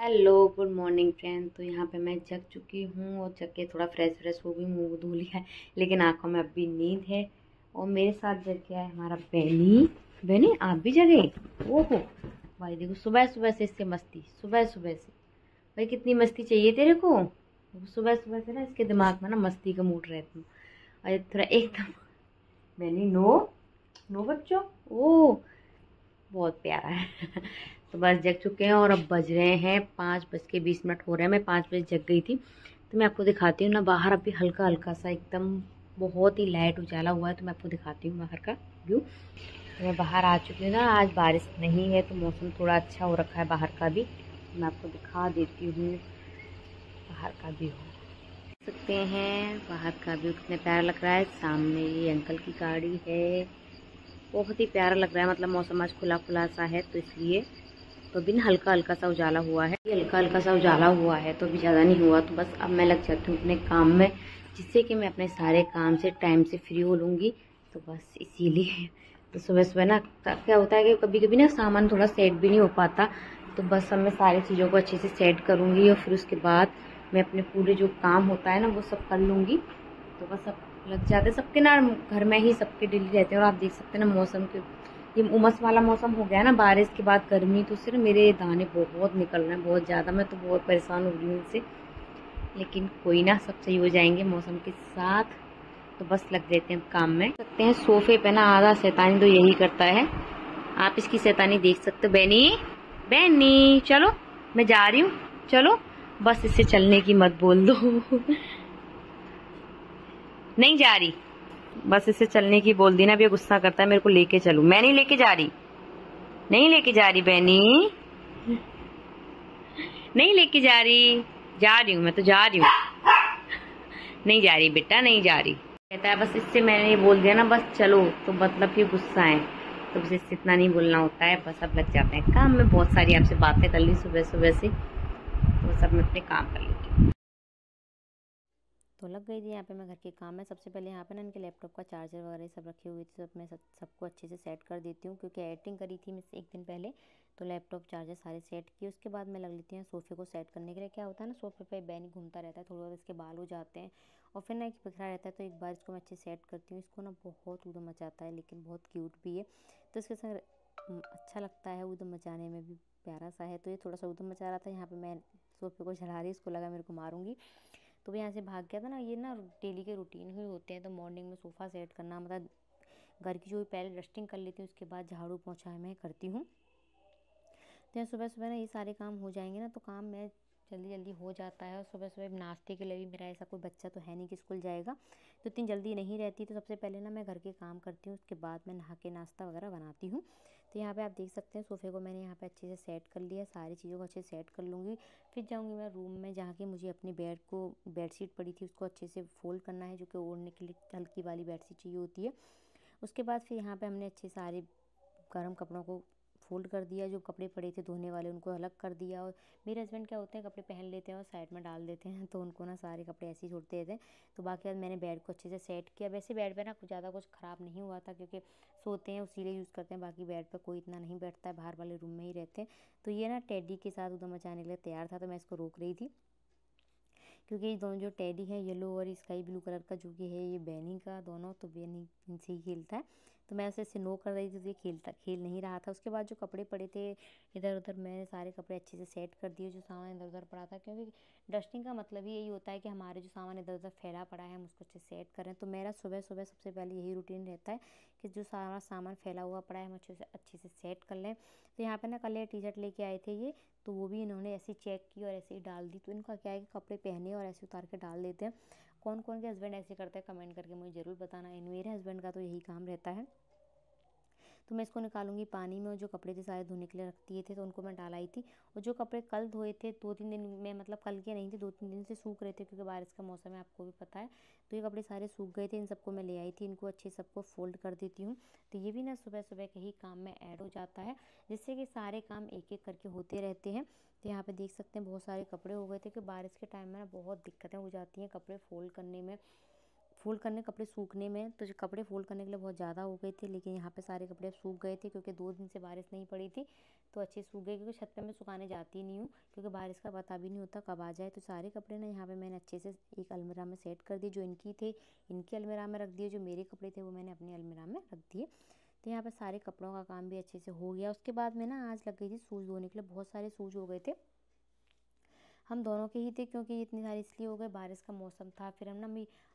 Hello good morning friend. तो यहाँ पे मैं जग चुकी हूँ और जग के थोड़ा फ्रेश हो गई, मुंह धो लिया है, लेकिन आंखों में अब भी नींद है। और मेरे साथ जग गया है हमारा बेनी। बेनी आप भी जगे? ओहो भाई देखो, सुबह सुबह से इससे मस्ती, सुबह सुबह से। भाई कितनी मस्ती चाहिए तेरे को? सुबह सुबह से ना इसके दिमाग में ना मस्ती का मूड रहता है। और थोड़ा एकदम बेनी नो नो बच्चों। ओ बहुत प्यारा है। तो बस जग चुके हैं और अब बज रहे हैं 5:20 हो रहे हैं। मैं 5 बजे जग गई थी। तो मैं आपको दिखाती हूँ ना, बाहर अभी हल्का हल्का सा एकदम बहुत ही लाइट उजाला हुआ है। तो मैं आपको दिखाती हूँ बाहर का व्यू। तो मैं बाहर आ चुकी हूँ ना, आज बारिश नहीं है तो मौसम थोड़ा अच्छा हो रखा है बाहर का भी। तो मैं आपको दिखा देती हूँ बाहर का व्यू। देख सकते हैं बाहर का व्यू कितना प्यारा लग रहा है। सामने ये अंकल की गाड़ी है, बहुत ही प्यारा लग रहा है। मतलब मौसम आज खुला खुला सा है तो इसलिए। तो अभी ना हल्का हल्का सा उजाला हुआ है, ये हल्का हल्का सा उजाला हुआ है तो अभी ज़्यादा नहीं हुआ। तो बस अब मैं लग जाती हूँ अपने काम में, जिससे कि मैं अपने सारे काम से टाइम से फ्री हो लूँगी। तो बस इसीलिए तो सुबह सुबह ना क्या होता है कि कभी कभी ना सामान थोड़ा सेट भी नहीं हो पाता। तो बस अब मैं सारी चीज़ों को अच्छे से सेट करूँगी और फिर उसके बाद मैं अपने पूरे जो काम होता है ना वो सब कर लूँगी। तो बस अब लग जाते सबके ना, घर में ही सबके डेली रहते हैं। और आप देख सकते हैं ना मौसम के, ये उमस वाला मौसम हो गया ना, बारिश के बाद गर्मी, तो उससे ना मेरे दाने बहुत निकल रहे हैं, बहुत ज़्यादा। मैं तो बहुत परेशान हो रही हूँ इनसे, लेकिन कोई ना, सब सही हो जाएंगे मौसम के साथ। तो बस लग देते हैं काम में। सकते हैं सोफे पे ना आधा शैतानी तो यही करता है, आप इसकी शैतानी देख सकते हो। बेनी बेनी चलो, मैं जा रही हूँ, चलो। बस इससे चलने की मत बोल दो। नहीं जा रही, बस इसे चलने की बोल दी ना, अब ये गुस्सा करता है मेरे को लेके चलूं। मैं नहीं लेके जा रही, नहीं लेके जा रही बेनी, नहीं लेके जा रही हूँ, मैं तो जा रही हूँ। नहीं जा रही बेटा, नहीं जा रही। कहता है बस इससे मैंने ये बोल दिया ना बस चलो, तो मतलब ये गुस्सा है। तो बस इससे इतना नहीं बोलना होता है। बस अब लग जाते हैं काम में। बहुत सारी आपसे बातें कर ली सुबह सुबह से, तो सब मैं अपने काम कर लेती हूँ। तो लग गई थी यहाँ पे मैं घर के काम में। सबसे पहले यहाँ पे ना इनके लैपटॉप का चार्जर वगैरह सब रखे हुए थे, सब मैं सबको अच्छे से सेट कर देती हूँ, क्योंकि एडिटिंग करी थी मैं एक दिन पहले। तो लैपटॉप चार्जर सारे सेट किए, उसके बाद मैं लग लेती हूँ सोफ़े को सेट करने के लिए। क्या होता है ना, सोफ़े पे बैनी घूमता रहता है, थोड़ा बहुत इसके बाल हो जाते हैं और फिर ना एक बिखरा रहता है। तो एक बार इसको मैं अच्छे से सेट करती हूँ। इसको ना बहुत ऊधम मचाता है, लेकिन बहुत क्यूट भी है, तो इसके संग अच्छा लगता है। ऊधम मचाने में भी प्यारा सा है। तो ये थोड़ा सा ऊधम मचा रहा था, यहाँ पर मैं सोफ़े को झला रही, इसको लगा मेरे को मारूंगी, तो वो यहाँ से भाग गया था ना। ये ना डेली के रूटीन ही होते हैं। तो मॉर्निंग में सोफ़ा सेट करना, मतलब घर की जो पहले डस्टिंग कर लेती हूँ, उसके बाद झाड़ू पोछा मैं करती हूँ। तो सुबह सुबह ना ये सारे काम हो जाएंगे ना, तो काम में जल्दी जल्दी हो जाता है। और सुबह सुबह नाश्ते के लिए भी मेरा ऐसा कोई बच्चा तो है नहीं कि स्कूल जाएगा, तो इतनी जल्दी नहीं रहती। तो सबसे पहले ना मैं घर के काम करती हूँ, उसके बाद मैं नहा के नाश्ता वगैरह बनाती हूँ। तो यहाँ पे आप देख सकते हैं सोफ़े को मैंने यहाँ पे अच्छे से सेट कर लिया। सारी चीज़ों को अच्छे से सेट कर लूँगी। फिर जाऊँगी मैं रूम में, जहाँ की मुझे अपनी बेडशीट पड़ी थी उसको अच्छे से फोल्ड करना है, जो कि ओढ़ने के लिए हल्की वाली बेडशीट चाहिए होती है। उसके बाद फिर यहाँ पे हमने अच्छे सारे गर्म कपड़ों को फोल्ड कर दिया। जो कपड़े पड़े थे धोने वाले उनको अलग कर दिया। और मेरे हस्बैंड क्या होते हैं, कपड़े पहन लेते हैं और साइड में डाल देते हैं, तो उनको ना सारे कपड़े ऐसे ही छोड़ते थे। तो बाकी बाद मैंने बेड को अच्छे से सेट किया। वैसे बेड पे ना ज़्यादा कुछ ख़राब नहीं हुआ था, क्योंकि सोते हैं उसी लिए यूज़ करते हैं। बाकी बेड पर कोई इतना नहीं बैठता है, बाहर वाले रूम में ही रहते हैं। तो ये ना टेडी के साथ उधर मचाने के लिए तैयार था, तो मैं इसको रोक रही थी, क्योंकि ये दोनों जो टेडी है येलो और स्काई ब्लू कलर का, जो कि है ये बैनी का दोनों, तो बैनी इनसे ही खेलता है। तो मैं उसे नो कर रही थी, तो ये खेल नहीं रहा था। उसके बाद जो कपड़े पड़े थे इधर उधर, मैंने सारे कपड़े अच्छे से सेट कर दिए, जो सामान इधर उधर पड़ा था। क्योंकि डस्टिंग का मतलब ही यही होता है कि हमारे जो सामान इधर उधर फैला पड़ा है हम उसको अच्छे से सेट करें। तो मेरा सुबह सुबह सबसे पहले यही रूटीन रहता है कि जो सारा सामान फैला हुआ पड़ा है हम अच्छे से सेट कर लें। तो यहाँ पर ना कल ये टी शर्ट लेके आए थे ये, तो वो भी इन्होंने ऐसे चेक की और ऐसे ही डाल दी। तो इनका क्या है कि कपड़े पहने और ऐसे उतार के डाल देते हैं। कौन कौन के हस्बैंड ऐसे करते हैं कमेंट करके मुझे ज़रूर बताना। मेरे हस्बैंड का तो यही काम रहता है। तो मैं इसको निकालूंगी पानी में, और जो कपड़े थे सारे धोने के लिए रख दिए थे तो उनको मैं डालाई थी। और जो कपड़े कल धोए थे 2-3 दिन में, मतलब कल के नहीं थे, 2-3 दिन से सूख रहे थे, क्योंकि बारिश का मौसम है आपको भी पता है। तो ये कपड़े सारे सूख गए थे, इन सबको मैं ले आई थी। इनको अच्छे सबको फोल्ड कर देती हूँ। तो ये भी ना सुबह सुबह के ही काम में ऐड हो जाता है, जिससे कि सारे काम एक एक करके होते रहते हैं। तो यहाँ पे देख सकते हैं बहुत सारे कपड़े हो गए थे, कि बारिश के टाइम में ना बहुत दिक्कतें हो जाती हैं कपड़े फोल्ड करने में। फोल्ड करने कपड़े सूखने में, तो जो कपड़े फोल्ड करने के लिए बहुत ज़्यादा हो गए थे, लेकिन यहाँ पे सारे कपड़े सूख गए थे क्योंकि 2 दिन से बारिश नहीं पड़ी थी, तो अच्छे सूख गए। क्योंकि छत पे मैं सुखाने जाती नहीं हूँ क्योंकि बारिश का पता भी नहीं होता कब आ जाए। तो सारे कपड़े ना यहाँ पे मैंने अच्छे से एक अलमीरा में सेट कर दिए, जो इनकी थे इनकी अलमीरा में रख दिए, जो मेरे कपड़े थे वो मैंने अपनी अलमीरा में रख दिए। तो यहाँ पे सारे कपड़ों का काम भी अच्छे से हो गया। उसके बाद मैं ना आज लग गई थी शूज़ धोने के लिए, बहुत सारे शूज़ हो गए थे, हम दोनों के ही थे क्योंकि इतनी सारी इसलिए हो गए, बारिश का मौसम था। फिर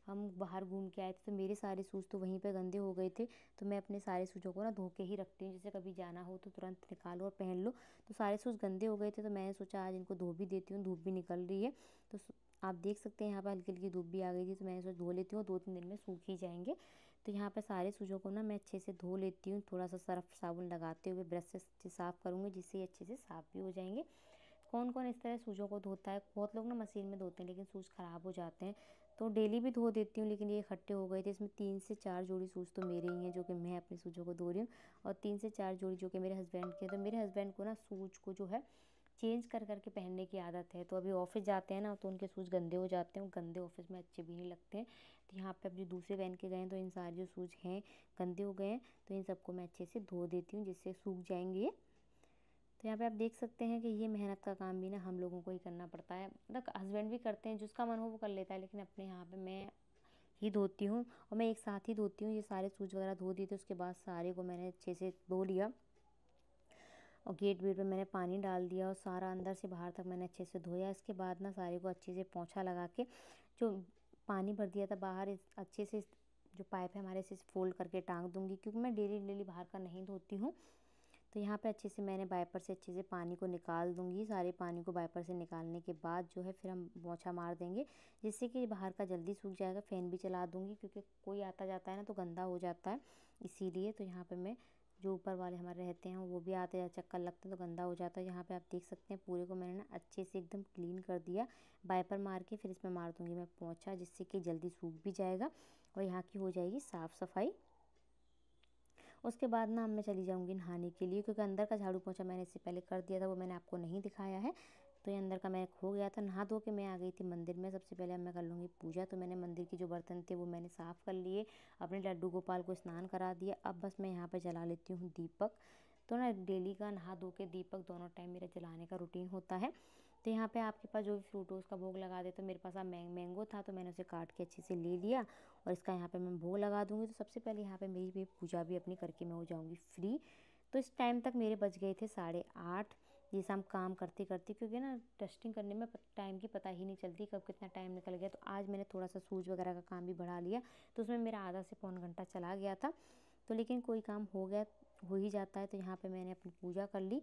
हम बाहर घूम के आए थे तो मेरे सारे शूज़ तो वहीं पे गंदे हो गए थे। तो मैं अपने सारे शूज़ों को ना धो के ही रखती हूँ, जैसे कभी जाना हो तो तुरंत निकालो और पहन लो। तो सारे शूज़ गंदे हो गए थे तो मैंने सोचा आज इनको धो भी देती हूँ, धूप भी निकल रही है। तो आप देख सकते हैं यहाँ पर हल्की हल्की धूप भी आ गई थी, तो मैंने सोचा धो लेती हूँ, 2-3 दिन में सूख ही जाएंगे। तो यहाँ पर सारे शूज़ों को ना मैं अच्छे से धो लेती हूँ, थोड़ा सा सर्फ साबुन लगाते हुए ब्रश से साफ़ करूँगी, जिससे ये अच्छे से साफ़ भी हो जाएंगे। कौन कौन इस तरह शूज़ों को धोता है, बहुत लोग ना मशीन में धोते हैं लेकिन शूज़ ख़राब हो जाते हैं। तो डेली भी धो देती हूँ, लेकिन ये इकट्ठे हो गए थे, इसमें 3 से 4 जोड़ी शूज़ तो मेरे ही हैं जो कि मैं अपने शूज़ों को धो रही हूँ, और 3 से 4 जोड़ी जो कि मेरे हस्बैंड के। तो मेरे हस्बैंड को ना शूज़ को जो है चेंज कर करके पहनने की आदत है। तो अभी ऑफिस जाते हैं ना तो उनके शूज़ गंदे हो जाते हैं, गंदे ऑफिस में अच्छे भी नहीं लगते हैं। तो यहाँ पे अभी दूसरे पहन के गए हैं तो इन सारे जो शूज़ हैं गंदे हो गए हैं, तो इन सबको मैं अच्छे से धो देती हूँ जिससे सूख जाएंगे। तो यहाँ पे आप देख सकते हैं कि ये मेहनत का काम भी ना हम लोगों को ही करना पड़ता है, मतलब हस्बैंड भी करते हैं, जिसका मन हो वो कर लेता है, लेकिन अपने यहाँ पे मैं ही धोती हूँ और मैं एक साथ ही धोती हूँ। ये सारे शूज़ वगैरह धो दिए थे, उसके बाद सारे को मैंने अच्छे से धो लिया और गेट वेट पे मैंने पानी डाल दिया और सारा अंदर से बाहर तक मैंने अच्छे से धोया। इसके बाद ना सारे को अच्छे से पोंछा लगा के जो पानी भर दिया था बाहर, अच्छे से जो पाइप है हमारे से फोल्ड करके टांग दूँगी, क्योंकि मैं डेली डेली बाहर का नहीं धोती हूँ। तो यहाँ पे अच्छे से मैंने वाइपर से अच्छे से पानी को निकाल दूँगी। सारे पानी को वाइपर से निकालने के बाद जो है फिर हम पोंछा मार देंगे, जिससे कि बाहर का जल्दी सूख जाएगा। फ़ैन भी चला दूँगी क्योंकि कोई आता जाता है ना तो गंदा हो जाता है, इसीलिए। तो यहाँ पे मैं जो ऊपर वाले हमारे रहते हैं वो भी आते चक्कर लगते हैं तो गंदा हो जाता है। यहाँ पे आप देख सकते हैं पूरे को मैंने ना अच्छे से एकदम क्लीन कर दिया वाइपर मार के। फिर इसमें मार दूँगी मैं पोंछा, जिससे कि जल्दी सूख भी जाएगा और यहाँ की हो जाएगी साफ़ सफाई। उसके बाद ना मैं चली जाऊँगी नहाने के लिए, क्योंकि अंदर का झाड़ू पोंछा मैंने इससे पहले कर दिया था, वो मैंने आपको नहीं दिखाया है। तो ये अंदर का मैं हो गया था, नहा धो के मैं आ गई थी मंदिर में। सबसे पहले अब मैं कर लूँगी पूजा। तो मैंने मंदिर के जो बर्तन थे वो मैंने साफ़ कर लिए, अपने लड्डू गोपाल को स्नान करा दिया। अब बस मैं यहाँ पर जला लेती हूँ दीपक। तो ना डेली का नहा धो के दीपक दोनों टाइम मेरा जलाने का रूटीन होता है। तो यहाँ पे आपके पास जो भी फ्रूट हो उसका भोग लगा दे। तो मेरे पास अब मैंगो था तो मैंने उसे काट के अच्छे से ले लिया और इसका यहाँ पे मैं भोग लगा दूँगी। तो सबसे पहले यहाँ पे मेरी भी पूजा भी अपनी करके मैं हो जाऊँगी फ्री। तो इस टाइम तक मेरे बज गए थे 8:30। ये सब काम करते करते, क्योंकि ना डस्टिंग करने में टाइम की पता ही नहीं चलती कब कितना टाइम निकल गया। तो आज मैंने थोड़ा सा शूज़ वगैरह का काम भी बढ़ा लिया, तो उसमें मेरा आधा से पौन घंटा चला गया था। तो लेकिन कोई काम हो ही जाता है। तो यहाँ पे मैंने अपनी पूजा कर ली।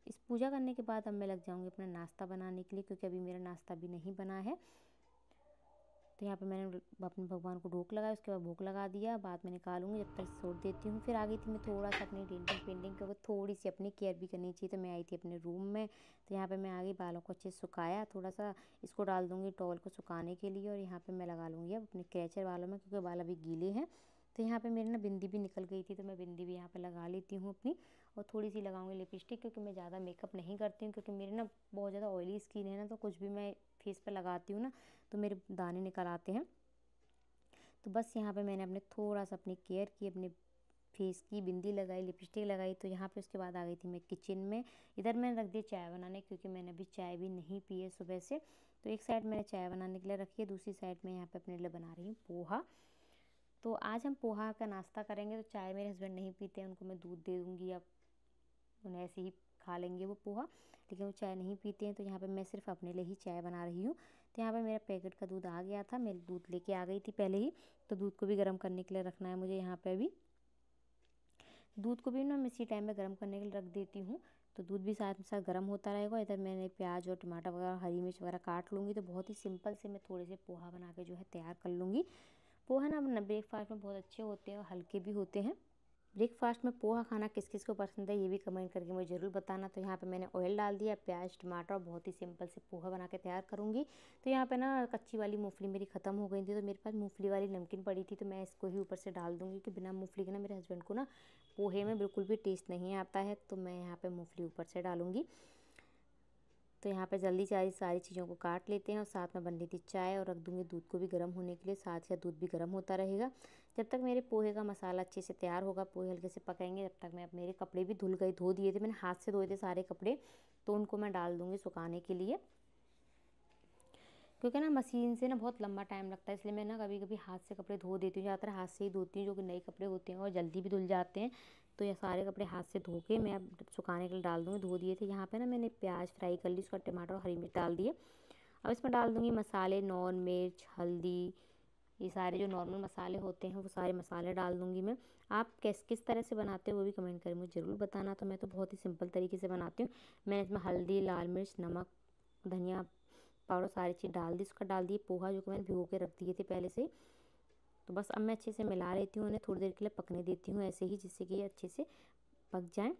इस पूजा करने के बाद अब मैं लग जाऊँगी अपना नाश्ता बनाने के लिए, क्योंकि अभी मेरा नाश्ता भी नहीं बना है। तो यहाँ पे मैंने अपने भगवान को ढोक लगाया, उसके बाद भोग लगा दिया। बाद में निकालूंगी, जब तक छोड़ देती हूँ। फिर आ गई थी मैं थोड़ा सा अपनी डेंटिंग पेंटिंग, क्योंकि थोड़ी सी अपनी केयर भी करनी चाहिए। तो मैं आई थी अपने रूम में। तो यहाँ पे मैं आ गई, बालों को अच्छे से सुखाया, थोड़ा सा इसको डाल दूँगी टॉवल को सुखाने के लिए। और यहाँ पर मैं लगा लूँगी अब अपने कैचर बालों में, क्योंकि बाल अभी गीले हैं। तो यहाँ पे मेरी ना बिंदी भी निकल गई थी, तो मैं बिंदी भी यहाँ पे लगा लेती हूँ अपनी। और थोड़ी सी लगाऊंगी लिपस्टिक, क्योंकि मैं ज़्यादा मेकअप नहीं करती हूँ, क्योंकि मेरी ना बहुत ज़्यादा ऑयली स्किन है ना, तो कुछ भी मैं फेस पे लगाती हूँ ना तो मेरे दाने निकल आते हैं। तो बस यहाँ पे मैंने अपने थोड़ा सा अपनी केयर की, अपने फेस की बिंदी लगाई, लिपस्टिक लगाई। तो यहाँ पे उसके बाद आ गई थी मैं किचन में। इधर मैंने रख दी चाय बनाने, क्योंकि मैंने अभी चाय भी नहीं पी है सुबह से। तो एक साइड मैंने चाय बनाने के लिए रखी है, दूसरी साइड में यहाँ पे अपने लिए बना रही हूँ पोहा। तो आज हम पोहा का नाश्ता करेंगे। तो चाय मेरे हस्बैंड नहीं पीते हैं, उनको मैं दूध दे दूँगी, अब उन्हें ऐसे ही खा लेंगे वो पोहा, लेकिन वो चाय नहीं पीते हैं। तो यहाँ पे मैं सिर्फ अपने लिए ही चाय बना रही हूँ। तो यहाँ पे मेरा पैकेट का दूध आ गया था, मैं दूध लेके आ गई थी पहले ही। तो दूध को भी गर्म करने के लिए रखना है मुझे। यहाँ पे भी दूध को भी ना मैं इसी टाइम में गर्म करने के लिए रख देती हूँ, तो दूध भी साथ में साथ गर्म होता रहेगा। इधर मैंने प्याज और टमाटर वगैरह हरी मिर्च वगैरह काट लूँगी। तो बहुत ही सिंपल से मैं थोड़े से पोहा बना के जो है तैयार कर लूँगी। पोहा ना ब्रेकफास्ट में बहुत अच्छे होते हैं और हल्के भी होते हैं। ब्रेकफास्ट में पोहा खाना किस किस को पसंद है ये भी कमेंट करके मुझे ज़रूर बताना। तो यहाँ पे मैंने ऑयल डाल दिया, प्याज टमाटर, और बहुत ही सिंपल से पोहा बना के तैयार करूँगी। तो यहाँ पे ना कच्ची वाली मूंगफली मेरी ख़त्म हो गई थी, तो मेरे पास मूंगफली वाली नमकीन पड़ी थी, तो मैं इसको ही ऊपर से डाल दूँगी। कि बिना मूंगफली के ना मेरे हस्बैंड को ना पोहे में बिल्कुल भी टेस्ट नहीं आता है, तो मैं यहाँ पर मूंगफली ऊपर से डालूँगी। तो तो यहाँ पे जल्दी सारी चीज़ों को काट लेते हैं और साथ में बन रही थी चाय और रख दूँगी दूध को भी गर्म होने के लिए। साथ ही दूध भी गर्म होता रहेगा। जब तक मेरे पोहे का मसाला अच्छे से तैयार होगा, पोहे हल्के से पकाएंगे, जब तक मैं अब मेरे कपड़े भी धो दिए थे। मैंने हाथ से धोए थे सारे कपड़े, तो उनको मैं डाल दूँगी सुखाने के लिए, क्योंकि ना मशीन से ना बहुत लंबा टाइम लगता है, इसलिए मैं ना कभी कभी हाथ से कपड़े धो देती हूँ। ज़्यादातर हाथ से ही धोती हूँ, जो कि नए कपड़े होते हैं और जल्दी भी धुल जाते हैं। तो ये सारे कपड़े हाथ से धो के मैं अब सुखाने के लिए डाल दूँगी। धो दिए थे। यहाँ पे ना मैंने प्याज फ्राई कर ली, उसका टमाटर और हरी मिर्च डाल दिए। अब इसमें डाल दूँगी मसाले, नॉन मिर्च, हल्दी, ये सारे जो नॉर्मल मसाले होते हैं वो सारे मसाले डाल दूँगी मैं। आप किस तरह से बनाते हो वो भी कमेंट करें मुझे ज़रूर बताना। तो मैं तो बहुत ही सिंपल तरीके से बनाती हूँ। मैंने इसमें हल्दी, लाल मिर्च, नमक, धनिया पाउडर सारी चीज़ डाल दी। उसका डाल दिए पोहा, जो कि मैंने भिगो के रख दिए थे पहले से। तो बस अब मैं अच्छे से मिला लेती हूँ, उन्हें थोड़ी देर के लिए पकने देती हूँ ऐसे ही, जिससे कि ये अच्छे से पक जाएँ।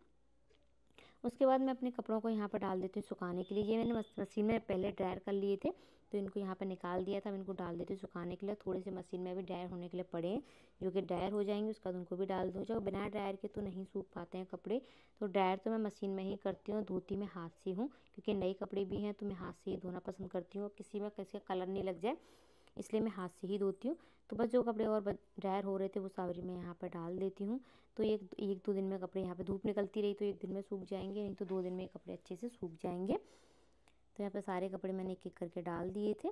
उसके बाद मैं अपने कपड़ों को यहाँ पर डाल देती हूँ सुखाने के लिए। ये मैंने मशीन में पहले ड्रायर कर लिए थे, तो इनको यहाँ पर निकाल दिया था। मैं इनको डाल देती हूँ सुखाने के लिए। थोड़े से मशीन में भी ड्रायर होने के लिए पड़े हैं, जो कि ड्रायर हो जाएंगे। उसके बाद उनको भी डाल दूँ। जब बिना ड्रायर के तो नहीं सूख पाते हैं कपड़े, तो ड्रायर तो मैं मशीन में ही करती हूँ, धोती मैं हाथ से हूँ, क्योंकि नए कपड़े भी हैं तो मैं हाथ से ही धोना पसंद करती हूँ। और किसी में का कलर नहीं लग जाए, इसलिए मैं हाथ से ही धोती हूँ। तो बस जो कपड़े और ड्रायर हो रहे थे वो सारी मैं यहाँ पर डाल देती हूँ। तो एक दो दिन में कपड़े, यहाँ पे धूप निकलती रही तो एक दिन में सूख जाएंगे, नहीं तो 2 दिन में कपड़े अच्छे से सूख जाएंगे। तो यहाँ पे सारे कपड़े मैंने एक एक करके डाल दिए थे।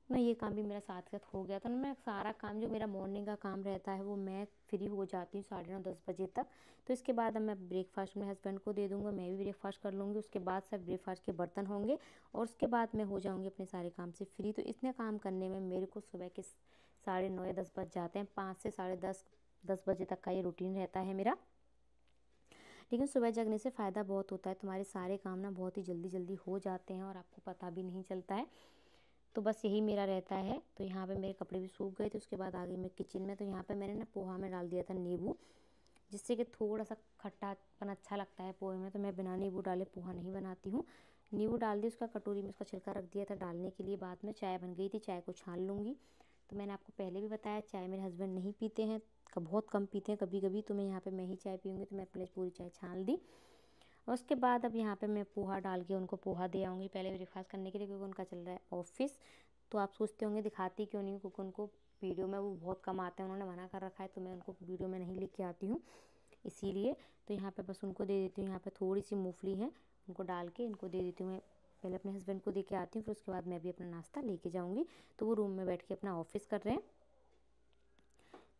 मैं ये काम भी मेरा साथ साथ हो गया था। मैं सारा काम जो मेरा मॉर्निंग का काम रहता है वो मैं फ्री हो जाती हूँ 9:30-10 बजे तक। तो इसके बाद अब मैं ब्रेकफास्ट मेरे हस्बैंड को दे दूँगा, मैं भी ब्रेकफास्ट कर लूँगी। उसके बाद सब ब्रेकफास्ट के बर्तन होंगे और उसके बाद मैं हो जाऊँगी अपने सारे काम से फ्री। तो इतने काम करने में मेरे को सुबह के 9:30 या 10 बज जाते हैं। 5 से 10:30 बजे तक का ये रूटीन रहता है मेरा। लेकिन सुबह जगने से फ़ायदा बहुत होता है, तुम्हारे सारे काम ना बहुत ही जल्दी हो जाते हैं और आपको पता भी नहीं चलता है। तो बस यही मेरा रहता है। तो यहाँ पे मेरे कपड़े भी सूख गए थे। उसके बाद आ गई मैं किचन में। तो यहाँ पे मैंने ना पोहा में डाल दिया था नींबू, जिससे कि थोड़ा सा खट्टापन अच्छा लगता है पोहे में। तो मैं बिना नींबू डाले पोहा नहीं बनाती हूँ। नींबू डाल दी, उसका कटोरी में उसका छिलका रख दिया था डालने के लिए। बाद में चाय बन गई थी, चाय को छान लूँगी। तो मैंने आपको पहले भी बताया चाय मेरे हस्बैंड नहीं पीते हैं, बहुत कम पीते हैं कभी कभी। तो मैं यहाँ पर मैं ही चाय पीऊँगी, तो मैं अपने पूरी चाय छान दी। और उसके बाद अब यहाँ पे मैं पोहा डाल के उनको पोहा दे आऊँगी पहले ब्रेकफास्ट करने के लिए, क्योंकि उनका चल रहा है ऑफिस। तो आप सोचते होंगे दिखाती क्यों नहीं हूँ, क्योंकि उनको वीडियो में वो बहुत कम आते हैं, उन्होंने मना कर रखा है। तो मैं उनको वीडियो में नहीं लेके आती हूँ इसीलिए। तो यहाँ पे बस उनको दे देती हूँ। यहाँ पे थोड़ी सी मूंगफली है, उनको डाल के इनको दे देती हूँ। मैं पहले अपने हस्बैंड को दे के आती हूँ, फिर उसके बाद मैं भी अपना नाश्ता लेके जाऊँगी। तो वो रूम में बैठ के अपना ऑफिस कर रहे हैं।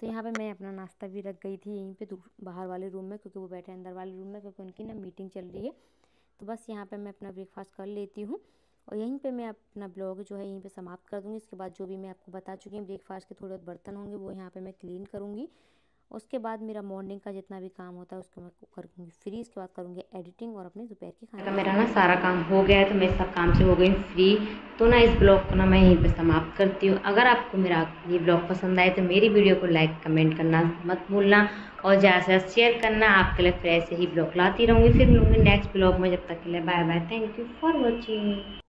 तो यहाँ पे मैं अपना नाश्ता भी रख गई थी यहीं पे बाहर वाले रूम में, क्योंकि वो बैठे अंदर वाले रूम में, क्योंकि उनकी ना मीटिंग चल रही है। तो बस यहाँ पे मैं अपना ब्रेकफास्ट कर लेती हूँ और यहीं पे मैं अपना ब्लॉग जो है यहीं पे समाप्त कर दूँगी। इसके बाद जो भी मैं आपको बता चुकी हूँ ब्रेकफास्ट के थोड़े बर्तन होंगे वो यहाँ पे मैं क्लीन करूँगी। उसके बाद मेरा मॉर्निंग का जितना भी काम होता है उसको मैं करूँगी फ्री। इसके बाद करूँगी एडिटिंग और अपने दोपहर के खाने। मेरा ना सारा काम हो गया है, तो मैं सब काम से हो गई फ्री। तो ना इस ब्लॉग को ना मैं यहीं पे समाप्त करती हूँ। अगर आपको मेरा ये ब्लॉग पसंद आए तो मेरी वीडियो को लाइक कमेंट करना मत भूलना और ज़्यादा से ज़्यादा शेयर करना। आपके लिए फिर ऐसे ही ब्लॉग लाती रहूँगी। फिर मिलूँगी नेक्स्ट ब्लॉग में। जब तक के लिए bye bye, thank you for watching.